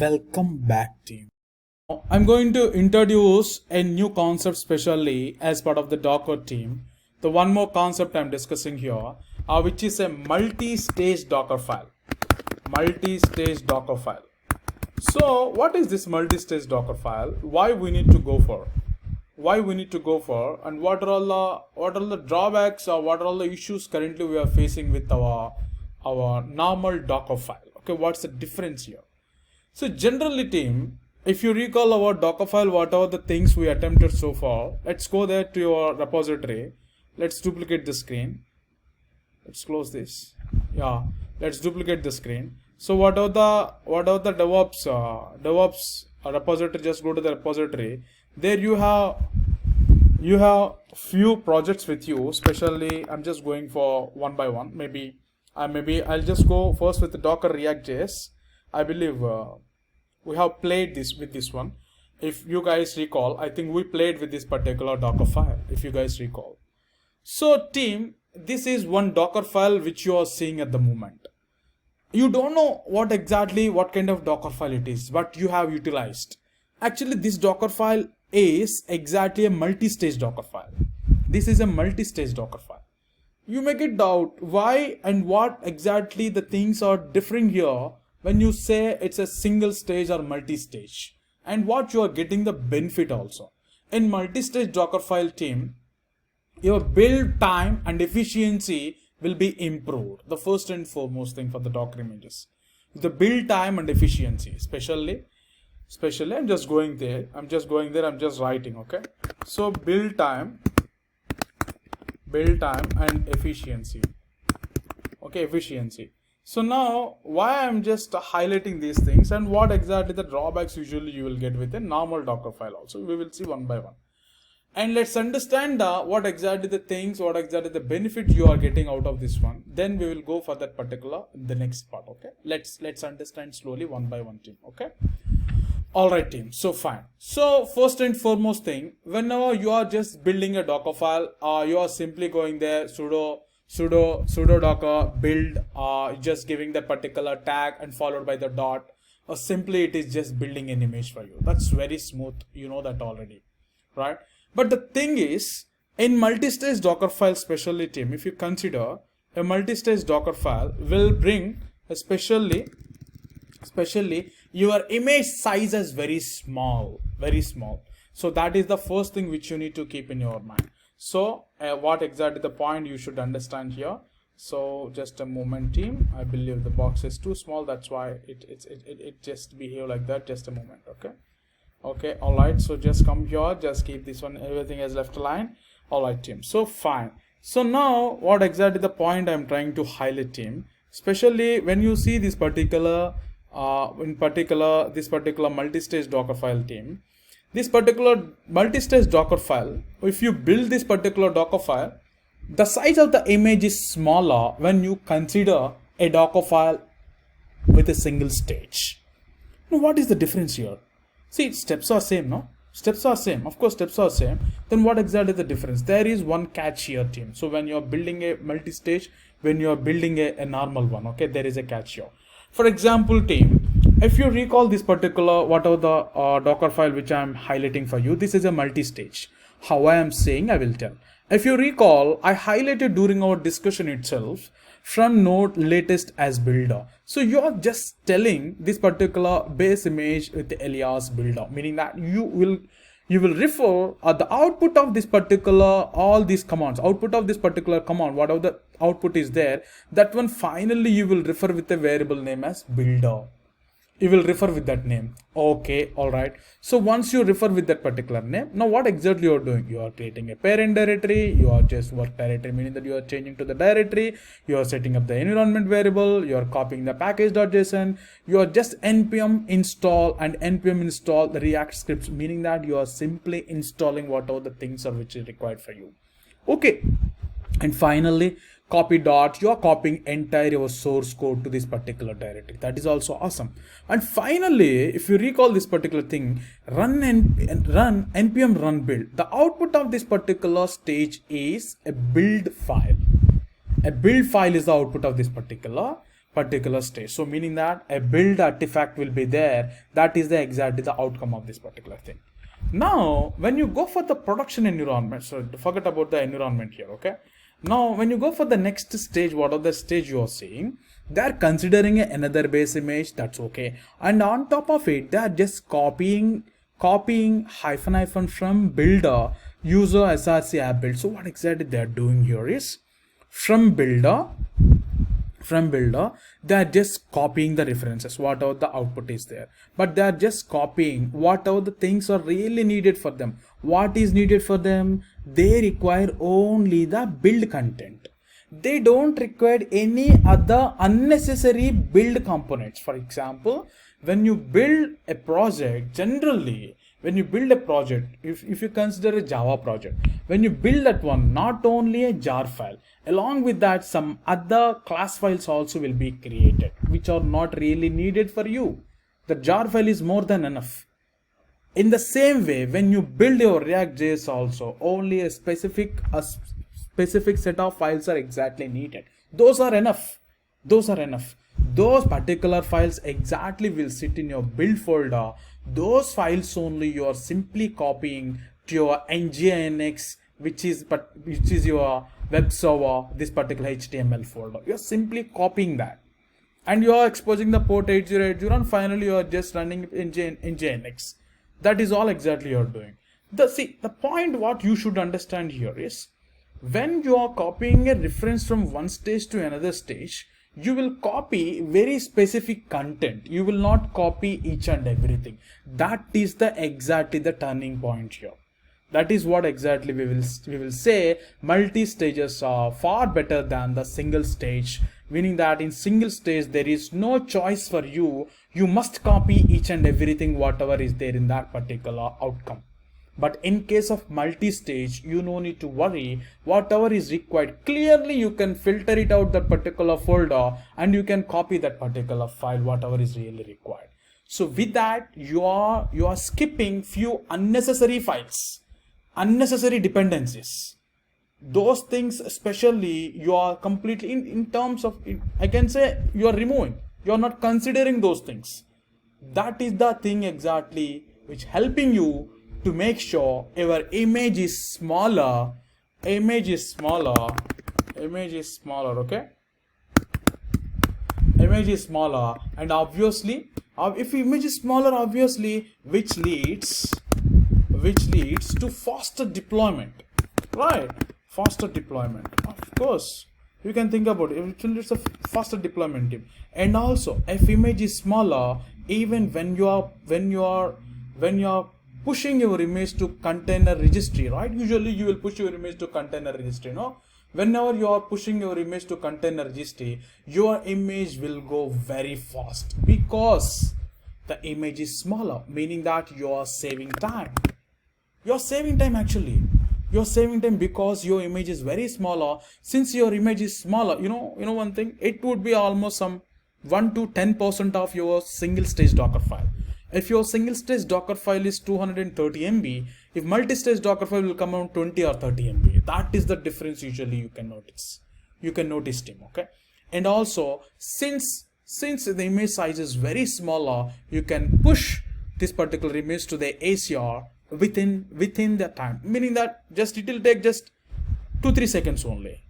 Welcome back, team. I'm going to introduce a new concept specially as part of the Docker team. The one more concept I'm discussing here, which is a multi-stage Dockerfile. Multi-stage Dockerfile. So what is this multi-stage Dockerfile? Why we need to go for? And what are all the drawbacks or what are all the issues currently we are facing with our normal Dockerfile? Okay, what's the difference here? So generally, team, if you recall our Dockerfile, what are the things we attempted so far? Let's go there to your repository. Let's duplicate the screen. Let's close this. Yeah, let's duplicate the screen. So what are the Devops repository? Just go to the repository. There you have few projects with you. Especially, I'm just going for one by one. Maybe I'll just go first with the Docker React.js. I believe we have played this with this one. If you guys recall, I think we played with this particular Dockerfile, if you guys recall. So team, this is one Dockerfile which you are seeing at the moment. You don't know what kind of Dockerfile it is, but you have utilized. Actually, this Dockerfile is exactly a multi-stage Dockerfile. This is a multi-stage Dockerfile. You may get doubt why and what exactly the things are different here when you say it's a single stage or multi-stage, and what you are getting the benefit also. In multi-stage Dockerfile team, your build time and efficiency will be improved. The first and foremost thing for the Docker images, the build time and efficiency, especially I'm just going there, I'm just writing, okay? So build time and efficiency. Okay, efficiency. So now, why I'm just highlighting these things and what exactly the drawbacks usually you will get with a normal Dockerfile also. We will see one by one. And let's understand what exactly the benefit you are getting out of this one. Then we will go for that particular in the next part, okay? Let's understand slowly one by one, team, okay? Alright, team, so fine. So first and foremost thing, whenever you are just building a Dockerfile, you are simply going there, sudo docker build, just giving that particular tag and followed by the dot, or simply it is just building an image for you. That's very smooth, you know that already, right? But the thing is, in multi-stage Dockerfile specially, team, if you consider a multi-stage Dockerfile will bring especially your image size is very small. So that is the first thing which you need to keep in your mind. So what exactly the point you should understand here? So just a moment, team. I believe the box is too small. That's why it just behave like that. Just a moment. Okay. All right. So just come here. Just keep this one. Everything is left aligned. All right, team. So fine. So now what exactly the point I'm trying to highlight, team? Especially when you see this particular this particular multi-stage Dockerfile, team. This particular multi-stage Dockerfile, if you build this particular Dockerfile, the size of the image is smaller when you consider a Dockerfile with a single stage. Now, what is the difference here? See, steps are same, no? Steps are same. Of course, steps are same. Then what exactly is the difference? There is one catch here, team. So when you are building a multi-stage, when you are building a normal one, okay, there is a catch here. For example, team, if you recall this particular, whatever the Dockerfile which I am highlighting for you, this is a multi-stage. How I am saying, I will tell. If you recall, I highlighted during our discussion itself from node latest as builder. So you are just telling this particular base image with the alias builder, meaning that you will refer the output of this particular, all these commands, output of this particular command, whatever the output is there, that one finally you will refer with a variable name as builder. You will refer with that name. Okay, all right. So once you refer with that particular name, now what exactly you are doing? You are creating a parent directory. You are just work directory, meaning that you are changing to the directory. You are setting up the environment variable. You are copying the package.json. You are just npm install and npm install the React scripts, meaning that you are simply installing whatever the things are which is required for you. Okay. And finally, copy dot, you are copying entire your source code to this particular directory. That is also awesome. And finally, if you recall this particular thing, run npm run build. The output of this particular stage is a build file. A build file is the output of this particular particular stage. So meaning that a build artifact will be there. That is exactly the outcome of this particular thing. Now, when you go for the production environment, so forget about the environment here, okay? Now, when you go for the next stage, what are the stage you are seeing? They are considering another base image, that's okay. And on top of it, they are just copying hyphen from builder user src app build. So what exactly they are doing here is from builder they are just copying the references, whatever the output is there, but they are just copying whatever the things are really needed for them. What is needed for them? They require only the build content. They don't require any other unnecessary build components. For example, when you build a project, generally when you build a project, if you consider a Java project, when you build that one, not only a jar file, along with that some other class files also will be created, which are not really needed for you. The jar file is more than enough. In the same way, when you build your React.js also, only a specific set of files are exactly needed. Those are enough. Those particular files exactly will sit in your build folder. Those files only you are simply copying to your nginx, which is your web server, this particular HTML folder. You are simply copying that, and you are exposing the port 8080, and finally you are just running nginx. That is all exactly you are doing. The point what you should understand here is, when you are copying a reference from one stage to another stage, you will copy very specific content. You will not copy each and everything. That is exactly the turning point here. That is what exactly we will say multi-stages are far better than the single stage, meaning that in single stage there is no choice for you. You must copy each and everything whatever is there in that particular outcome. But in case of multi-stage, you no need to worry. Whatever is required, clearly you can filter it out that particular folder, and you can copy that particular file, whatever is really required. So with that, you are skipping few unnecessary files, unnecessary dependencies. Those things especially you are completely in terms of, I can say you are removing. You are not considering those things. That is the thing exactly which helping you to make sure your image is smaller, okay? Image is smaller, and obviously, if image is smaller, obviously, which leads to faster deployment, right? Faster deployment, of course. You can think about it. It's a faster deployment team, and also if image is smaller, even when you are pushing your image to container registry, right? Usually you will push your image to container registry, no? Whenever you are pushing your image to container registry, your image will go very fast because the image is smaller, meaning that you are saving time. You're saving time actually. You're saving time because your image is very smaller. Since your image is smaller, you know one thing, it would be almost some 1 to 10% of your single stage Docker file. If your single stage Docker file is 230 MB, if multi-stage Docker file will come around 20 or 30 MB. That is the difference usually you can notice. You can notice them, okay? And also, since the image size is very smaller, you can push this particular image to the ACR within the time. Meaning that it will take just 2-3 seconds only.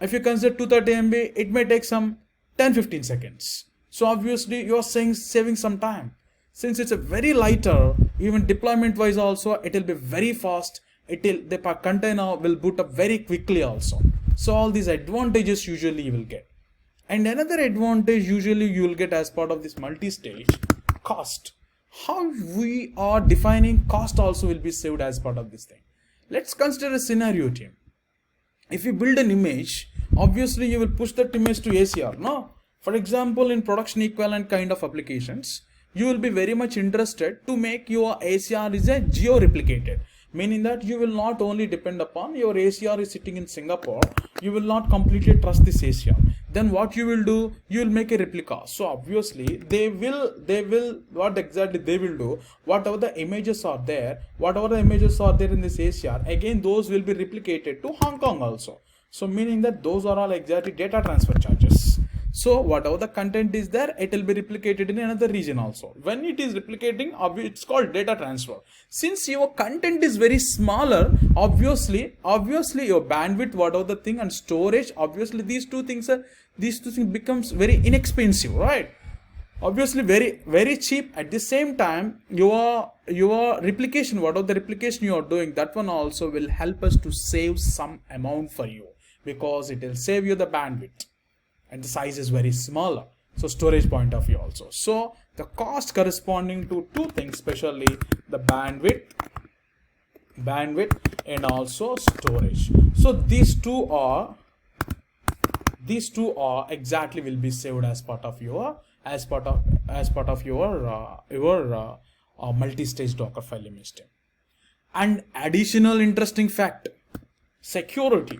If you consider 230 MB, it may take some 10-15 seconds. So obviously you are saving some time. Since it's a very lighter, even deployment wise also, it will be very fast. The container will boot up very quickly also. So all these advantages usually you will get. And another advantage usually you will get as part of this multi-stage, cost. How we are defining cost also will be saved as part of this thing. Let's consider a scenario team. If you build an image, obviously you will push that image to ACR, no? For example, in production equivalent kind of applications, you will be very much interested to make your ACR is a geo-replicated, meaning that you will not only depend upon your ACR is sitting in Singapore, you will not completely trust this ACR. Then what you will do, you will make a replica. So obviously they will what exactly they will do, whatever the images are there in this ACR, again those will be replicated to Hong Kong also. So meaning that those are all exactly data transfer charges. So whatever the content is there, it will be replicated in another region also. When it is replicating, it's called data transfer. Since your content is very smaller, obviously your bandwidth, whatever the thing, and storage, obviously these two things becomes very inexpensive, right? Obviously very cheap. At the same time, your replication, whatever the replication you are doing, that one also will help us to save some amount for you, because it will save you the bandwidth and the size is very smaller. So storage point of view also. So the cost corresponding to two things, especially the bandwidth and also storage. So these two are exactly will be saved as part of your multi-stage Dockerfile image team. And additional interesting fact, security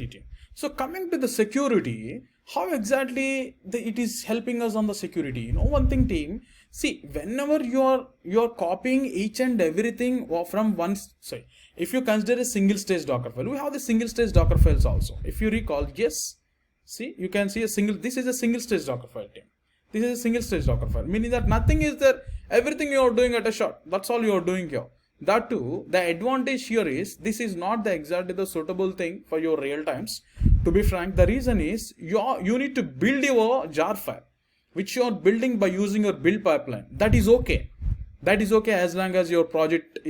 team. So coming to the security, how exactly it is helping us on the security? You know, one thing, team, see, whenever you're copying each and everything from one, say, if you consider a single stage Dockerfile, we have the single stage Dockerfiles also. If you recall, yes, see, you can see this is a single stage Dockerfile team. This is a single stage Dockerfile, meaning that nothing is there, everything you are doing at a shot. That's all you are doing here. That too, the advantage here is this is not exactly the suitable thing for your real times. To be frank, the reason is you need to build your jar file, which you are building by using your build pipeline. That is okay. That is okay as long as your project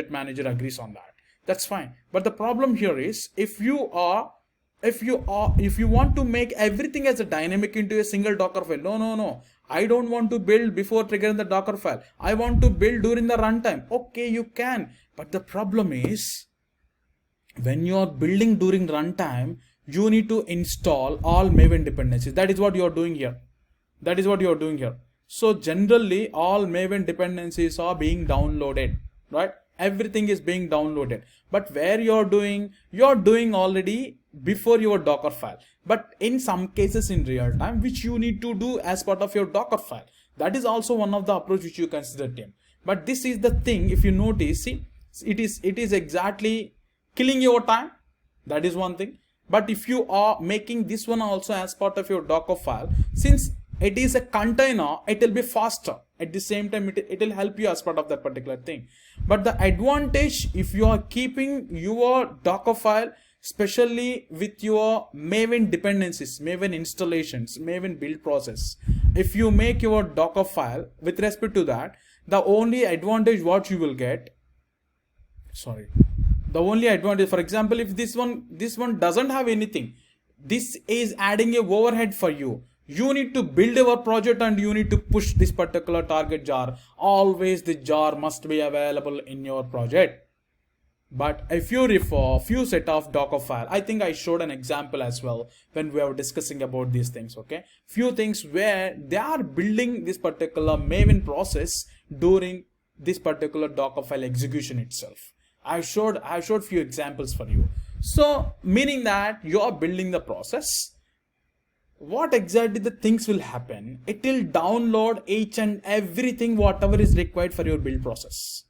manager agrees on that. That's fine. But the problem here is if you want to make everything as a dynamic into a single Docker file, no. I don't want to build before triggering the Docker file. I want to build during the runtime. Okay, you can. But the problem is when you are building during runtime, you need to install all Maven dependencies. That is what you are doing here. So generally, all Maven dependencies are being downloaded, right? Everything is being downloaded. But where you're doing already before your Docker file. But in some cases in real time, which you need to do as part of your Docker file. That is also one of the approach which you consider, team. But this is the thing, if you notice, see, it is exactly killing your time. That is one thing. But if you are making this one also as part of your Docker file, since it is a container, it will be faster. At the same time, it will help you as part of that particular thing. But the advantage, if you are keeping your Docker file, especially with your Maven dependencies, Maven installations, Maven build process, if you make your Docker file with respect to that, the only advantage what you will get, for example, if this one doesn't have anything, this is adding a overhead for you. You need to build your project and you need to push this particular target jar. Always the jar must be available in your project. But if you refer few set of Dockerfile, I think I showed an example as well when we were discussing about these things, okay? Few things where they are building this particular Maven process during this particular Dockerfile execution itself. I showed few examples for you. So meaning that you are building the process. What exactly the things will happen? It will download each and everything whatever is required for your build process.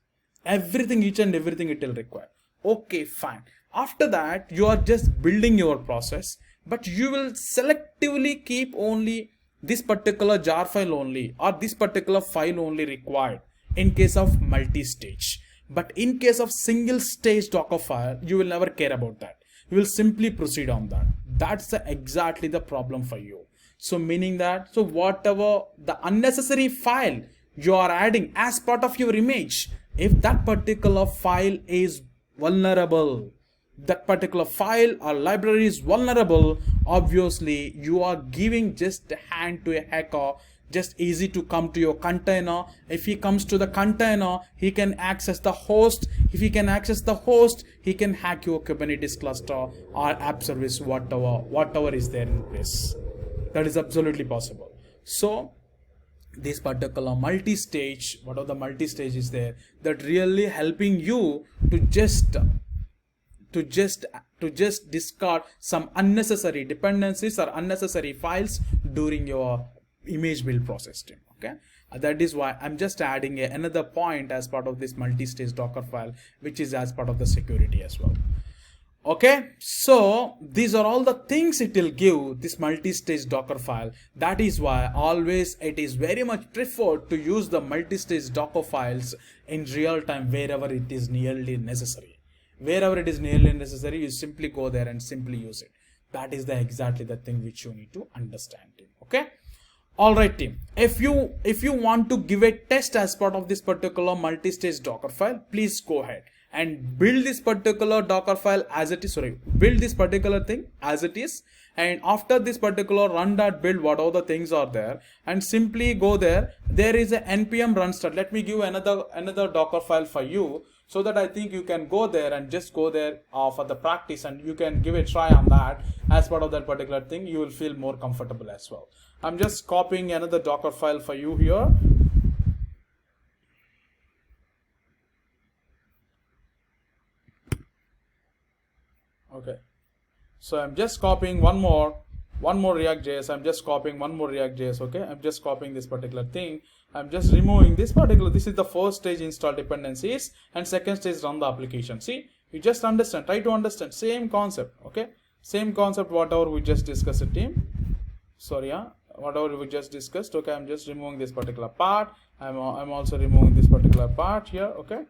Each and everything it will require. Okay, fine. After that, you are just building your process, but you will selectively keep only this particular jar file only or this particular file only required in case of multi-stage. But in case of single stage Dockerfile, you will never care about that. You will simply proceed on that. That's exactly the problem for you. So meaning that, so whatever the unnecessary file you are adding as part of your image, if that particular file is vulnerable, that particular file or library is vulnerable, obviously you are giving just a hand to a hacker, just easy to come to your container. If he comes to the container, he can access the host. If he can access the host, he can hack your Kubernetes cluster or app service, whatever is there in place. That is absolutely possible. So this particular multi-stage, whatever the multi-stage is there, that really helping you to just discard some unnecessary dependencies or unnecessary files during your image build process team. Okay, that is why I'm just adding another point as part of this multi-stage Dockerfile, which is as part of the security as well. Okay, so these are all the things it will give this multi-stage Docker file. That is why always it is very much preferred to use the multi-stage Docker files in real time wherever it is nearly necessary. Wherever it is nearly necessary, you simply go there and simply use it. That is exactly the thing which you need to understand. Okay. All right, team. If you want to give a test as part of this particular multi-stage Docker file, please go ahead and build this particular Docker file as it is. Sorry, build this particular thing as it is. And after this particular run.build, what all the things are there, and simply go there. There is a npm run start. Let me give another Docker file for you, so that I think you can go there and just go there for the practice, and you can give a try on that as part of that particular thing. You will feel more comfortable as well. I'm just copying another Docker file for you here. Okay, so I'm just copying one more React.js. I'm just copying one more React.js. Okay, I'm just copying this particular thing. I'm just removing this particular. This is the first stage, install dependencies, and second stage, run the application. See, you just understand. Try to understand. Same concept. Okay, same concept. Whatever we just discussed, team. Sorry, whatever we just discussed. Okay, I'm just removing this particular part. I'm also removing this particular part here. Okay.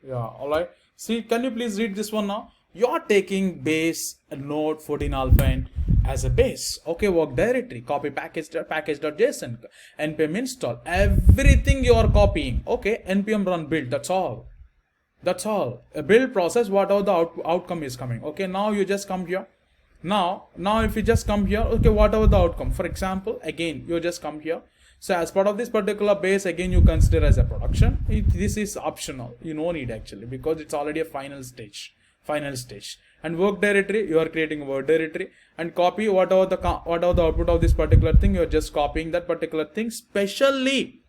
Yeah. All right. See, can you please read this one now? You're taking base node 14 alpine as a base. Okay, work directory, copy package.json, npm install, everything you are copying. Okay, npm run build. That's all. That's all. A build process, whatever the outcome is coming. Okay, now you just come here. Now if you just come here, okay, whatever the outcome. For example, again, you just come here. So as part of this particular base, again, you consider as a production. This is optional. You no need actually, because it's already a final stage. And work directory, you are creating a work directory, and copy whatever the output of this particular thing. You are just copying that particular thing, especially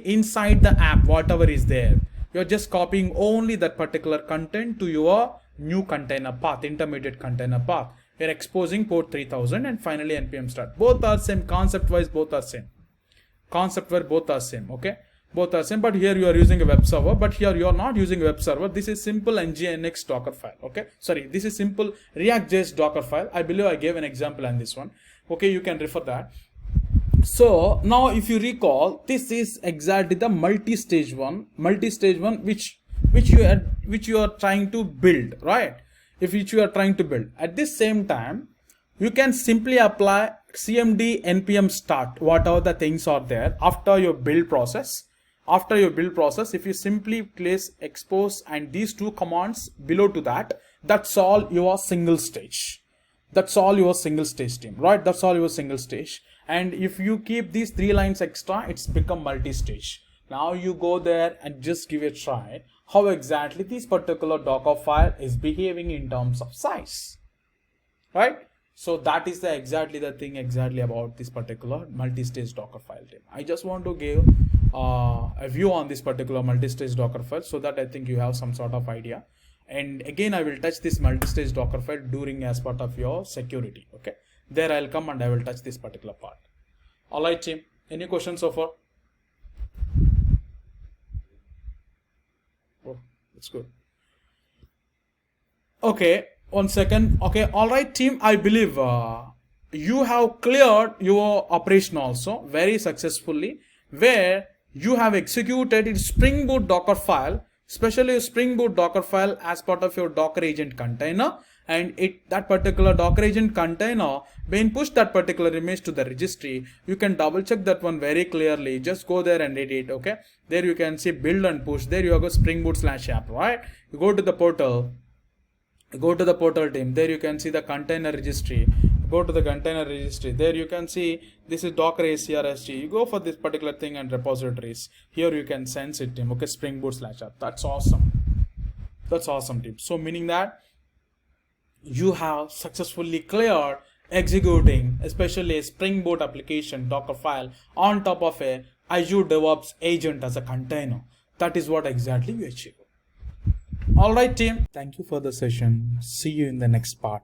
inside the app, whatever is there. You are just copying only that particular content to your new container path, intermediate container path. You're exposing port 3000 and finally npm start. Both are same concept wise, both are same. Okay, both are same, but here you are using a web server, but here you are not using a web server. This is simple nginx docker file. Okay, sorry, this is simple react.js docker file. I believe I gave an example on this one. Okay, you can refer that. So now if you recall, this is exactly the multi-stage one which you are trying to build, right? Which you are trying to build. At this same time, you can simply apply cmd npm start, whatever the things are there after your build process. If you simply place expose and these two commands below to that, that's all your single stage. Team, right? That's all your single stage. And if you keep these 3 lines extra, it's become multi-stage. Now you go there and just give a try how exactly this particular Docker file is behaving in terms of size, right? So that is exactly about this particular multi-stage Docker file team. I just want to give a view on this particular multi-stage Docker file, so that I think you have some sort of idea. And again, I will touch this multi-stage Docker file during as part of your security. Okay, there I'll come and I will touch this particular part. All right, team. Any questions so far? Oh, that's good. Okay, 1 second. Okay, all right, team. I believe you have cleared your operation also very successfully, where you have executed in Springboot Docker file, especially Springboot Docker file as part of your Docker agent container, and that particular Docker agent container, when push that particular image to the registry, you can double check that one very clearly. Just go there and edit. Okay, there you can see build and push. There you go, Springboot/app, right? You go to the portal. Go to the portal team. There you can see the container registry. Go to the container registry. There you can see this is Docker ACRSG. You go for this particular thing and repositories. Here you can sense it, team. Okay, Springboot/app. That's awesome, team. So meaning that you have successfully cleared executing especially a Springboot application Docker file on top of a Azure Devops agent as a container. That is what exactly you achieve. All right, team. Thank you for the session. See you in the next part.